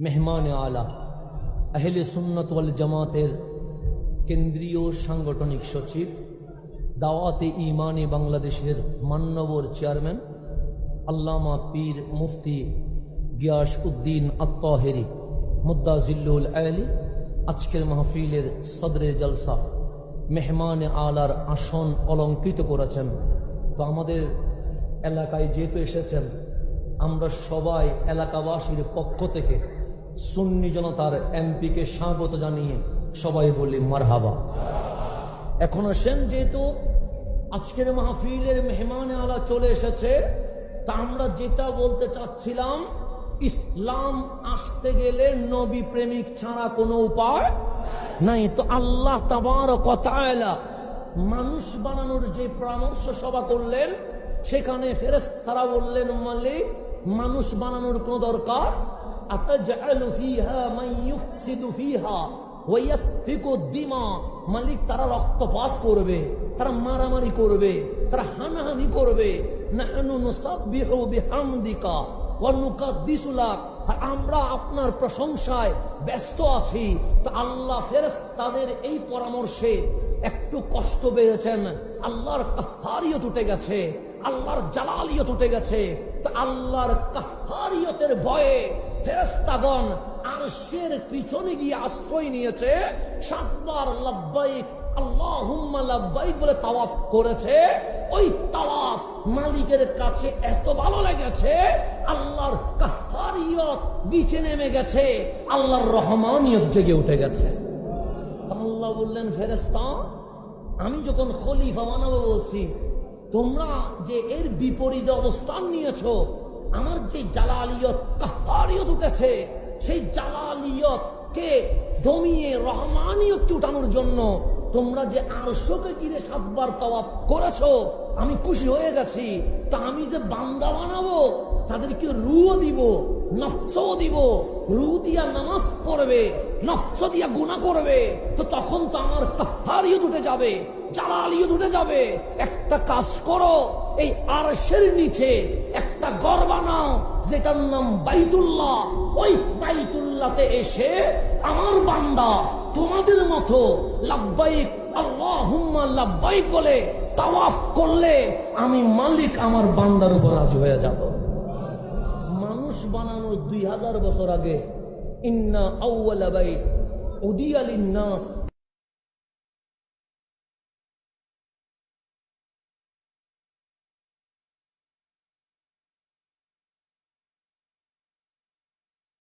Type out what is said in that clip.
মেহমান আলা আহলে সুন্নাত ওয়াল জামাতের কেন্দ্রীয় সাংগঠনিক সচিব, দাওয়াতে ইমানি বাংলাদেশের মান্যবর চেয়ারম্যান আল্লামা পীর মুফতি গিয়াস উদ্দিন আত-তাহেরি মুদ্দাজিল্লুল আলী আজকের মাহফিলের সদরে জলসা মেহমান আলার আসন অলঙ্কৃত করেছেন। তো আমাদের এলাকায় যেহেতু এসেছেন, আমরা সবাই এলাকাবাসীর পক্ষ থেকে সুন্নি জনতার এমপিকে স্বাগত জানিয়ে সবাই বলি মারহাবা। এখন আসেন, যেহেতু আজকের মাহফিলের মেহমান আলা চলে এসেছে, তা আমরা যেটা বলতে চাচ্ছিলাম, ইসলাম আসতে গেলে নবী প্রেমিক ছাড়া কোনো উপায় নাই। তো আল্লাহ তাবারক ওয়া তাআলা মানুষ বানানোর যে পরামর্শ সভা করলেন, সেখানে ফেরেশতারা বললেন, মালিক মানুষ বানানোর কোনো দরকার, আতাজআলু ফিহা মান ইউফসিদু ফিহা ওয়া ইয়াসফিকু দিমা, মালিক তারা রক্তপাত করবে, তারা মারামারি করবে, তারা হানাহানি করবে। নাহনু নুসাব্বিহু বিহামদিকা ওয়া নুকাদ্দিসু লাক, আর আমরা আপনার প্রশংসায় ব্যস্ত আছি। তো আল্লাহ ফেরেশতাদের এই পরামর্শে একটু কষ্ট পেয়েছেন, আল্লাহর কাহ্হারিয়ত উঠে গেছে, আল্লাহর জালালিয়ত উঠে গেছে। তো আল্লাহর কাহ্হারিয়তের ভয়ে ফেরেশতাগণ আরশের পিছনে গিয়ে আশ্রয় নিয়েছে, সাতবার লাব্বাইক আল্লাহুম্মা লাব্বাইক বলে তাওয়াফ করেছে। ওই তাওয়াফ মালিকের কাছে এত ভালো লেগেছে, আল্লাহর কাহ্হারিয়ত নিচে নেমে গেছে, আল্লাহর রহমানিয়ত জেগে উঠে গেছে। আল্লাহ বললেন, ফেরেশতা আমি যখন খলিফা বানাবো বলছি, তোমরা যে এর বিপরীতে অবস্থান নিয়েছো, আমার যে জালালিয়ত কাহ্হারিয়ত উঠেছে, সেই জালালিয়তকে দমিয়ে রহমানিয়তকে উঠানোর জন্য তোমরা যে আরশকে ঘিরে সাতবার তাওয়াফ করেছো, আমি খুশি হয়ে গেছি। তা আমি যে বান্দা বানাবো, তাদেরকে রূহ দিব, নফসও দিব। রূহ দিয়া নামাজ পড়বে, নফস দিয়া গুনাহ করবে, তো তখন তো আমার কাহ্হারিয়ত উঠে যাবে, জালালিয়ত উঠে যাবে। একটা কাজ করো, এই আরশের নিচে একটা ঘর বানাও, যেটার নাম বাইতুল্লাহ। ওই বাইতুল্লাহতে এসে আমার বান্দা তোমাদের মতো লাব্বাইক আল্লাহুম্মা লাব্বাইক বলে তাওয়াফ করলে আমি মালিক আমার বান্দার উপর রাজি হয়ে যাব। মানুষ বানানোর 2000 বছর আগে ইন্না আউওয়ালা বাইত উদিয়া লিন-নাস